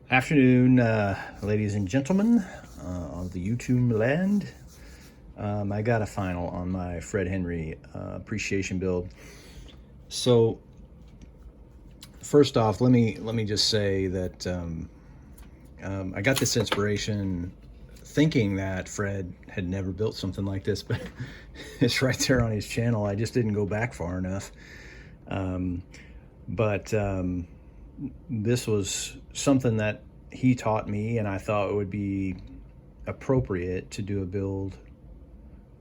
Afternoon, ladies and gentlemen of the YouTube land. I got a final on my Fred Henry appreciation build. So first off, let me just say that I got this inspiration thinking that Fred had never built something like this, but it's right there on his channel. I just didn't go back far enough. But this was something that he taught me, and I thought it would be appropriate to do a build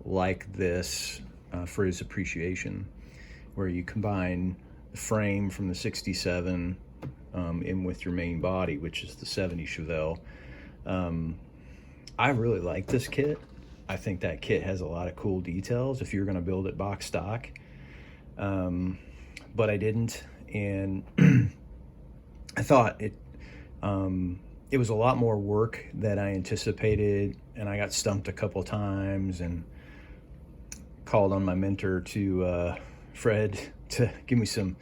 like this for his appreciation, where you combine the frame from the 67 in with your main body, which is the 70 Chevelle. I really like this kit. I think that kit has a lot of cool details if you're going to build it box stock, but I didn't, and I thought it was a lot more work than I anticipated, and I got stumped a couple times and called on my mentor Fred to give me some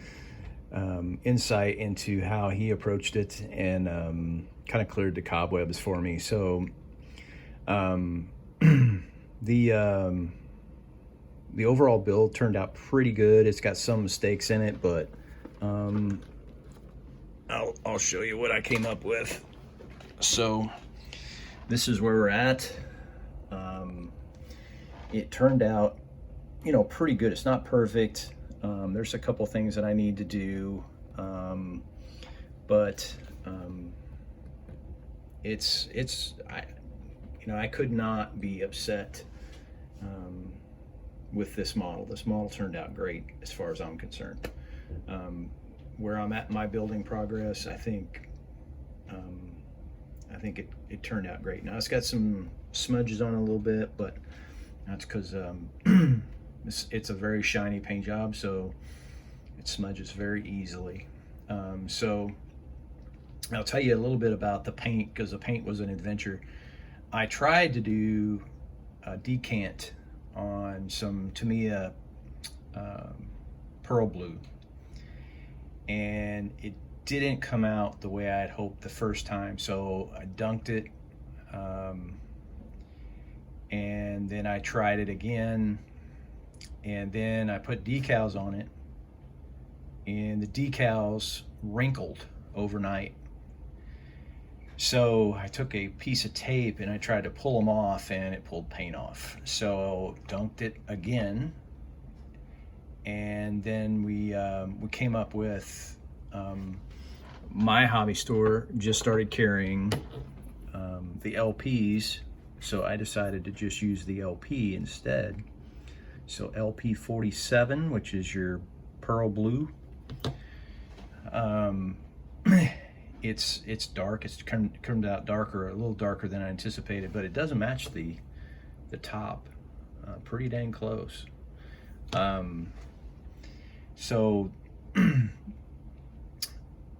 insight into how he approached it, and kind of cleared the cobwebs for me. So the overall build turned out pretty good. It's got some mistakes in it, but I'll show you what I came up with. So this is where we're at. It turned out, pretty good. It's not perfect. There's a couple things that I need to do, but I could not be upset with this model. This model turned out great as far as I'm concerned. Where I'm at in my building progress, I think it turned out great. Now it's got some smudges on it a little bit, but that's because it's a very shiny paint job, so it smudges very easily. So I'll tell you a little bit about the paint, because the paint was an adventure. I tried to do a decant on some Tamiya pearl blue, and it didn't come out the way I had hoped the first time, so I dunked it, and then I tried it again, and then I put decals on it, and the decals wrinkled overnight. So I took a piece of tape and I tried to pull them off, and it pulled paint off. So dunked it again, and then we came up with, my hobby store just started carrying the LPs, so I decided to just use the LP instead. So LP 47, which is your pearl blue. It's dark. It's turned out darker, a little darker than I anticipated, but it doesn't match the top. Pretty dang close. So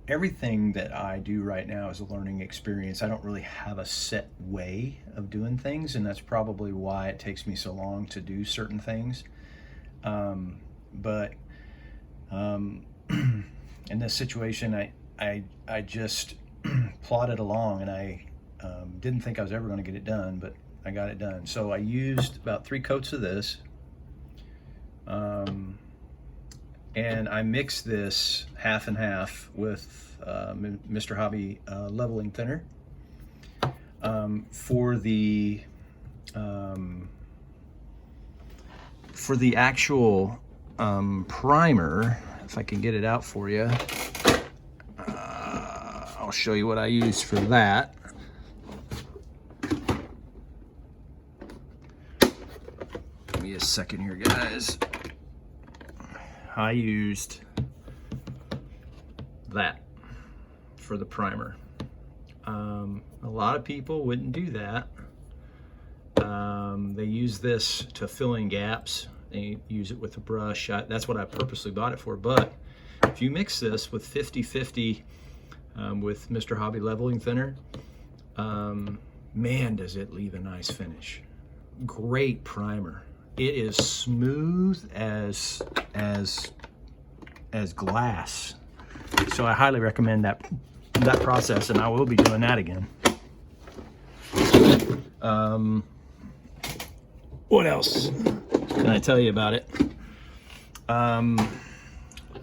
everything that I do right now is a learning experience. I don't really have a set way of doing things, and that's probably why it takes me so long to do certain things. But in this situation, I just plodded along, and I didn't think I was ever going to get it done, but I got it done. So I used about 3 coats of this, and I mixed this half and half with Mr. Hobby leveling thinner. For the actual primer, if I can get it out for you, I'll show you what I use for that. Give me a second here, guys. I used that for the primer. A lot of people wouldn't do that. They use this to fill in gaps. They use it with a brush. That's what I purposely bought it for. But if you mix this with 50-50 with Mr. Hobby leveling thinner, man, does it leave a nice finish. Great primer. It is smooth as glass. So I highly recommend that that process, and I will be doing that again. What else can I tell you about it?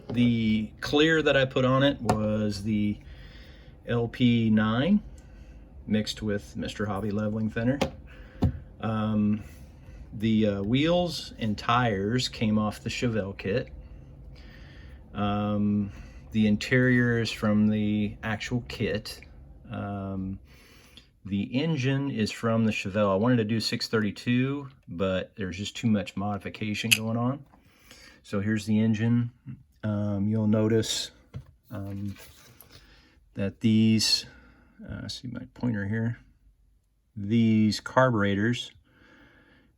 The clear that I put on it was the LP9 mixed with Mr. Hobby leveling thinner. The wheels and tires came off the Chevelle kit. The interior is from the actual kit. The engine is from the Chevelle. I wanted to do 632, but there's just too much modification going on. So here's the engine. You'll notice that these, see my pointer here, these carburetors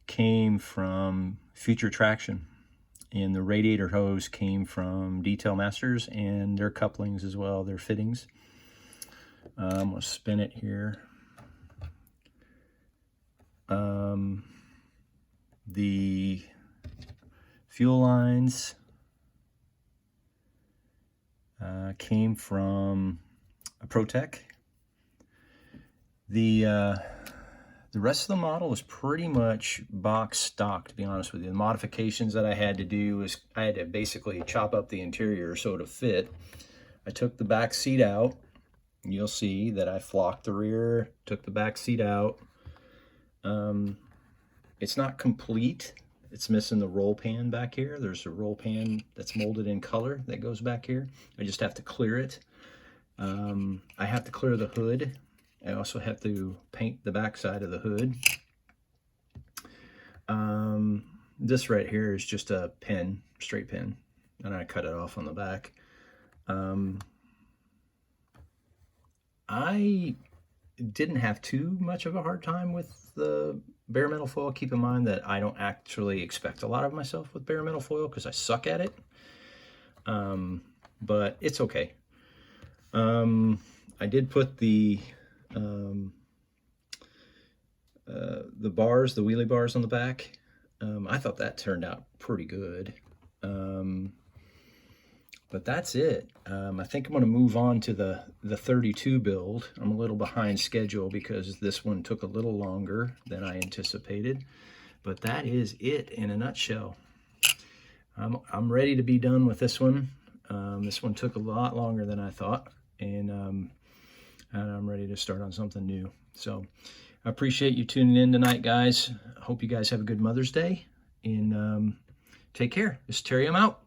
came from Future Traction, and the radiator hose came from Detail Masters, and their couplings as well, their fittings. I'm going to spin it here. The fuel lines came from a ProTech. The rest of the model was pretty much box stock, to be honest with you. The modifications that I had to do was I had to basically chop up the interior so to fit. I took the back seat out. You'll see that I flocked the rear, took the back seat out. It's not complete. It's missing the roll pan back here. There's a roll pan that's molded in color that goes back here. I just have to clear it. I have to clear the hood. I also have to paint the back side of the hood. This right here is just a pin, straight pin, and I cut it off on the back. I didn't have too much of a hard time with the bare metal foil. Keep in mind that I don't actually expect a lot of myself with bare metal foil because I suck at it. But it's okay. I did put the bars, the wheelie bars on the back. I thought that turned out pretty good. But that's it. I think I'm going to move on to the 32 build. I'm a little behind schedule because this one took a little longer than I anticipated. But that is it in a nutshell. I'm ready to be done with this one. This one took a lot longer than I thought. And I'm ready to start on something new. So I appreciate you tuning in tonight, guys. I hope you guys have a good Mother's Day. And take care. This is Terry. I'm out.